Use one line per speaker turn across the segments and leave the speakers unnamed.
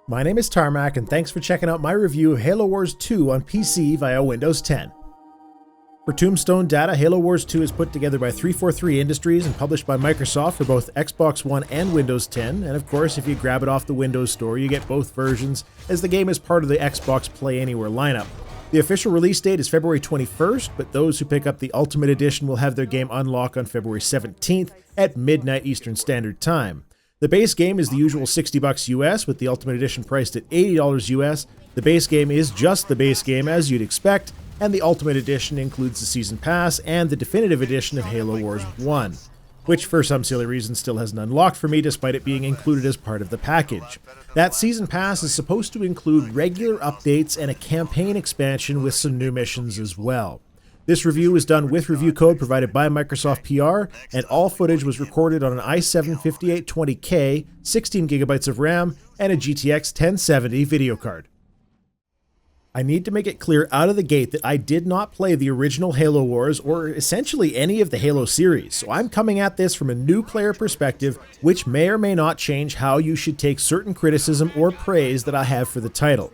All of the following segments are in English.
My name is Tarmack, and thanks for checking out my review of Halo Wars 2 on PC via Windows 10. For Tombstone data, Halo Wars 2 is put together by 343 Industries and published by Microsoft for both Xbox One and Windows 10, and of course if you grab it off the Windows Store you get both versions, as the game is part of the Xbox Play Anywhere lineup. The official release date is February 21st, but those who pick up the Ultimate Edition will have their game unlock on February 17th at midnight Eastern Standard Time. The base game is the usual $60 US, with the Ultimate Edition priced at $80 US. The base game is just the base game as you'd expect, and the Ultimate Edition includes the Season Pass and the Definitive Edition of Halo Wars 1, which for some silly reason still hasn't unlocked for me despite it being included as part of the package. That Season Pass is supposed to include regular updates and a campaign expansion with some new missions as well. This review was done with review code provided by Microsoft PR, and all footage was recorded on an i7-5820K, 16GB of RAM, and a GTX 1070 video card. I need to make it clear out of the gate that I did not play the original Halo Wars or essentially any of the Halo series, so I'm coming at this from a new player perspective, which may or may not change how you should take certain criticism or praise that I have for the title.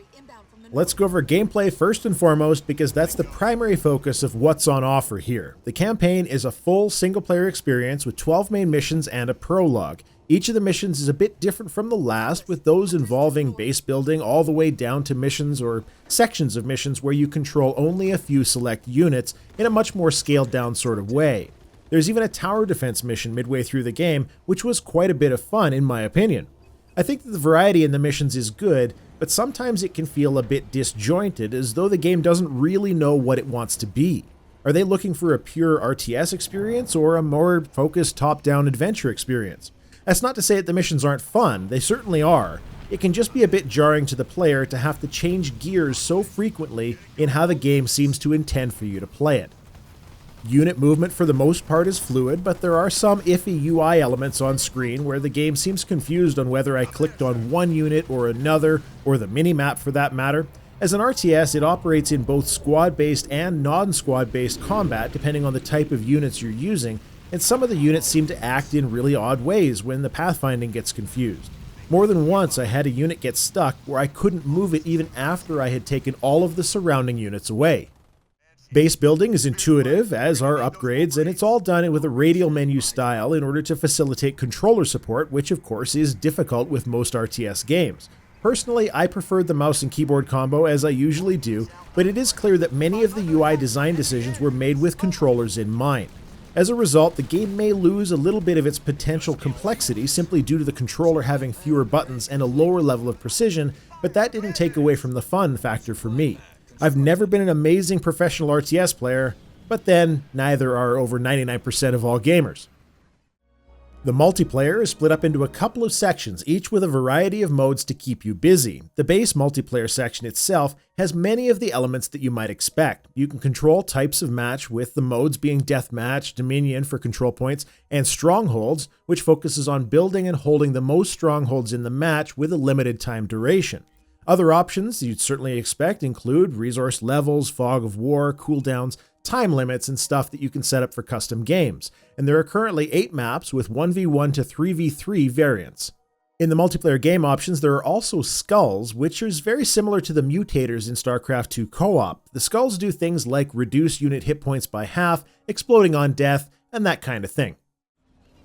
Let's go over gameplay first and foremost, because that's the primary focus of what's on offer here. The campaign is a full single-player experience with 12 main missions and a prologue. Each of the missions is a bit different from the last, with those involving base building all the way down to missions or sections of missions where you control only a few select units in a much more scaled-down sort of way. There's even a tower defense mission midway through the game, which was quite a bit of fun in my opinion. I think that the variety in the missions is good, but sometimes it can feel a bit disjointed, as though the game doesn't really know what it wants to be. Are they looking for a pure RTS experience or a more focused top-down adventure experience? That's not to say that the missions aren't fun, they certainly are. It can just be a bit jarring to the player to have to change gears so frequently in how the game seems to intend for you to play it. Unit movement for the most part is fluid, but there are some iffy UI elements on screen where the game seems confused on whether I clicked on one unit or another, or the minimap for that matter. As an RTS, it operates in both squad-based and non-squad-based combat depending on the type of units you're using, and some of the units seem to act in really odd ways when the pathfinding gets confused. More than once I had a unit get stuck where I couldn't move it even after I had taken all of the surrounding units away. Base building is intuitive, as are upgrades, and it's all done with a radial menu style in order to facilitate controller support, which of course is difficult with most RTS games. Personally, I preferred the mouse and keyboard combo as I usually do, but it is clear that many of the UI design decisions were made with controllers in mind. As a result, the game may lose a little bit of its potential complexity simply due to the controller having fewer buttons and a lower level of precision, but that didn't take away from the fun factor for me. I've never been an amazing professional RTS player, but then neither are over 99% of all gamers. The multiplayer is split up into a couple of sections, each with a variety of modes to keep you busy. The base multiplayer section itself has many of the elements that you might expect. You can control types of match, with the modes being Deathmatch, Dominion for control points, and Strongholds, which focuses on building and holding the most strongholds in the match with a limited time duration. Other options you'd certainly expect include resource levels, fog of war, cooldowns, time limits, and stuff that you can set up for custom games. And there are currently 8 maps with 1v1 to 3v3 variants. In the multiplayer game options, there are also skulls, which is very similar to the mutators in StarCraft II co-op. The skulls do things like reduce unit hit points by half, exploding on death, and that kind of thing.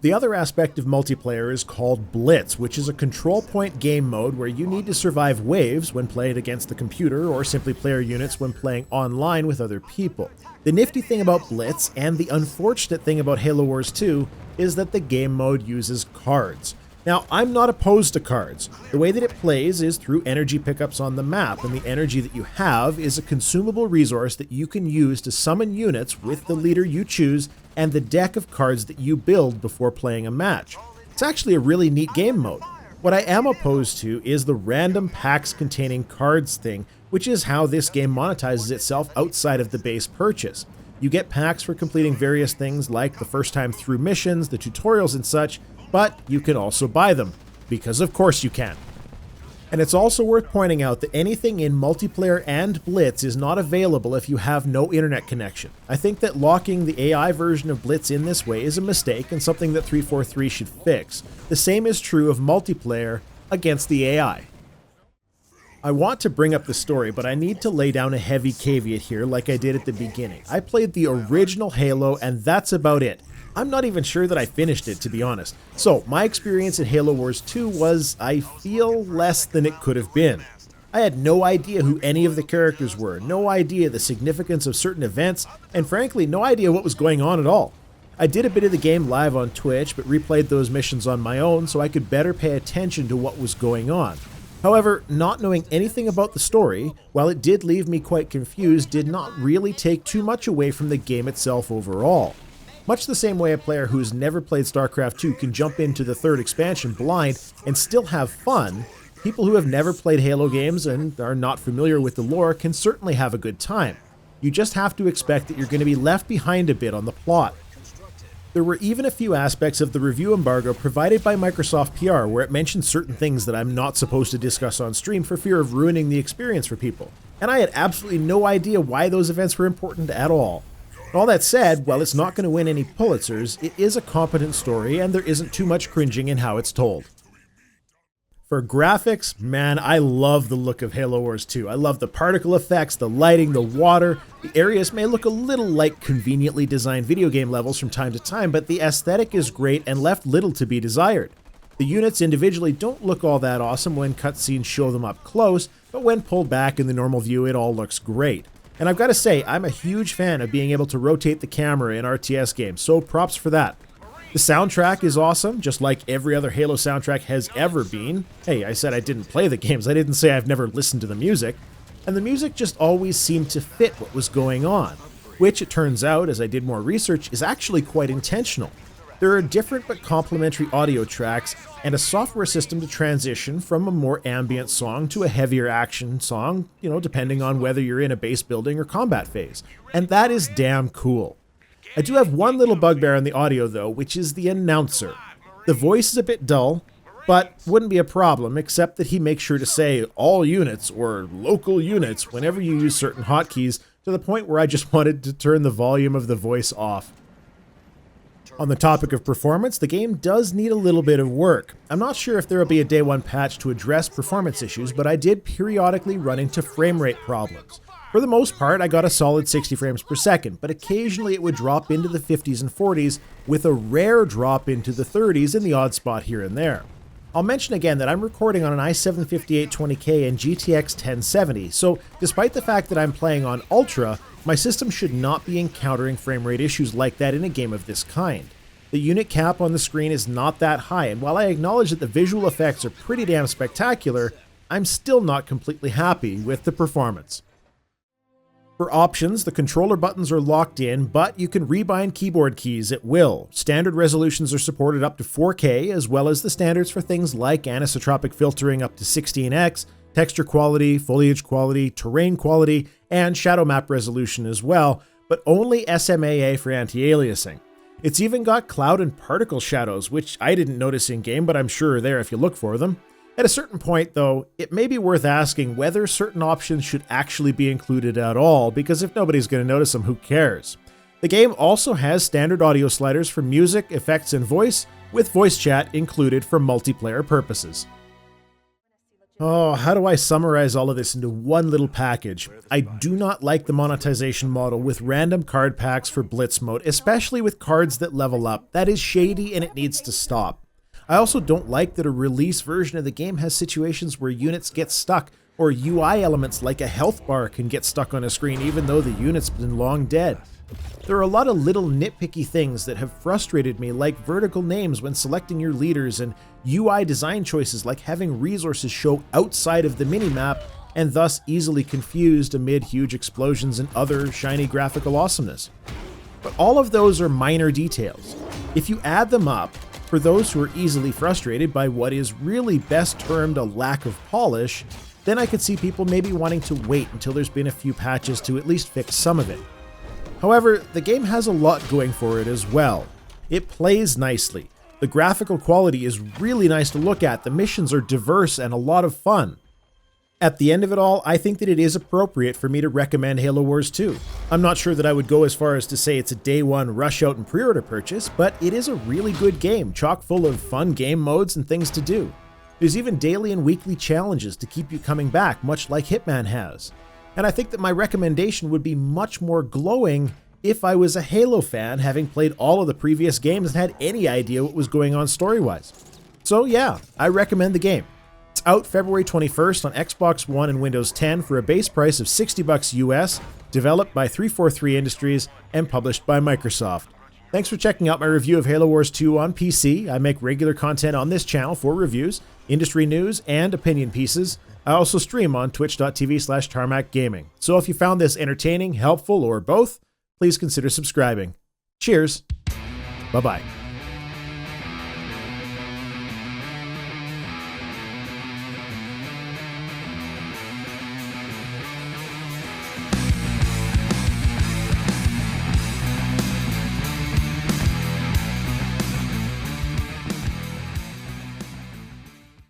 The other aspect of multiplayer is called Blitz, which is a control point game mode where you need to survive waves when played against the computer or simply player units when playing online with other people. The nifty thing about Blitz, and the unfortunate thing about Halo Wars 2, is that the game mode uses cards. Now, I'm not opposed to cards. The way that it plays is through energy pickups on the map, and the energy that you have is a consumable resource that you can use to summon units with the leader you choose and the deck of cards that you build before playing a match. It's actually a really neat game mode. What I am opposed to is the random packs containing cards thing, which is how this game monetizes itself outside of the base purchase. You get packs for completing various things like the first time through missions, the tutorials and such, but you can also buy them, because of course you can. And it's also worth pointing out that anything in multiplayer and Blitz is not available if you have no internet connection. I think that locking the AI version of Blitz in this way is a mistake and something that 343 should fix. The same is true of multiplayer against the AI. I want to bring up the story, but I need to lay down a heavy caveat here like I did at the beginning. I played the original Halo, and that's about it. I'm not even sure that I finished it, to be honest. So, my experience in Halo Wars 2 was, I feel, less than it could have been. I had no idea who any of the characters were, no idea the significance of certain events, and frankly, no idea what was going on at all. I did a bit of the game live on Twitch, but replayed those missions on my own so I could better pay attention to what was going on. However, not knowing anything about the story, while it did leave me quite confused, did not really take too much away from the game itself overall. Much the same way a player who's never played StarCraft 2 can jump into the third expansion blind and still have fun, people who have never played Halo games and are not familiar with the lore can certainly have a good time. You just have to expect that you're going to be left behind a bit on the plot. There were even a few aspects of the review embargo provided by Microsoft PR where it mentioned certain things that I'm not supposed to discuss on stream for fear of ruining the experience for people, and I had absolutely no idea why those events were important at all. All that said, while it's not going to win any Pulitzers, it is a competent story and there isn't too much cringing in how it's told. For graphics, man, I love the look of Halo Wars 2. I love the particle effects, the lighting, the water. The areas may look a little like conveniently designed video game levels from time to time, but the aesthetic is great and left little to be desired. The units individually don't look all that awesome when cutscenes show them up close, but when pulled back in the normal view, it all looks great. And I've got to say, I'm a huge fan of being able to rotate the camera in RTS games, so props for that. The soundtrack is awesome, just like every other Halo soundtrack has ever been. Hey, I said I didn't play the games, I didn't say I've never listened to the music. And the music just always seemed to fit what was going on, which it turns out, as I did more research, is actually quite intentional. There are different but complementary audio tracks and a software system to transition from a more ambient song to a heavier action song, depending on whether you're in a base building or combat phase. And that is damn cool. I do have one little bugbear in the audio though, which is the announcer. The voice is a bit dull, but wouldn't be a problem except that he makes sure to say all units or local units whenever you use certain hotkeys, to the point where I just wanted to turn the volume of the voice off. On the topic of performance, the game does need a little bit of work. I'm not sure if there will be a day one patch to address performance issues, but I did periodically run into frame rate problems. For the most part, I got a solid 60 frames per second, but occasionally it would drop into the 50s and 40s, with a rare drop into the 30s in the odd spot here and there. I'll mention again that I'm recording on an i7-5820K and GTX 1070, so despite the fact that I'm playing on Ultra, my system should not be encountering frame rate issues like that in a game of this kind. The unit cap on the screen is not that high, and while I acknowledge that the visual effects are pretty damn spectacular, I'm still not completely happy with the performance. For options, the controller buttons are locked in, but you can rebind keyboard keys at will. Standard resolutions are supported up to 4K, as well as the standards for things like anisotropic filtering up to 16x, texture quality, foliage quality, terrain quality, and shadow map resolution as well, but only SMAA for anti-aliasing. It's even got cloud and particle shadows, which I didn't notice in-game, but I'm sure are there if you look for them. At a certain point, though, it may be worth asking whether certain options should actually be included at all, because if nobody's going to notice them, who cares? The game also has standard audio sliders for music, effects, and voice, with voice chat included for multiplayer purposes. Oh, how do I summarize all of this into one little package? I do not like the monetization model with random card packs for Blitz mode, especially with cards that level up. That is shady and it needs to stop. I also don't like that a release version of the game has situations where units get stuck, or UI elements like a health bar can get stuck on a screen even though the unit's been long dead. There are a lot of little nitpicky things that have frustrated me, like vertical names when selecting your leaders, and UI design choices like having resources show outside of the minimap and thus easily confused amid huge explosions and other shiny graphical awesomeness. But all of those are minor details. If you add them up, for those who are easily frustrated by what is really best termed a lack of polish, then I could see people maybe wanting to wait until there's been a few patches to at least fix some of it. However, the game has a lot going for it as well. It plays nicely. The graphical quality is really nice to look at, the missions are diverse and a lot of fun. At the end of it all, I think that it is appropriate for me to recommend Halo Wars 2. I'm not sure that I would go as far as to say it's a day one rush out and pre-order purchase, but it is a really good game, chock full of fun game modes and things to do. There's even daily and weekly challenges to keep you coming back, much like Hitman has. And I think that my recommendation would be much more glowing if I was a Halo fan, having played all of the previous games and had any idea what was going on story-wise. So yeah, I recommend the game. It's out February 21st on Xbox One and Windows 10 for a base price of $60 US, developed by 343 Industries and published by Microsoft. Thanks for checking out my review of Halo Wars 2 on PC. I make regular content on this channel for reviews, industry news, and opinion pieces. I also stream on twitch.tv/Tarmack Gaming. So if you found this entertaining, helpful, or both, please consider subscribing. Cheers. Bye-bye.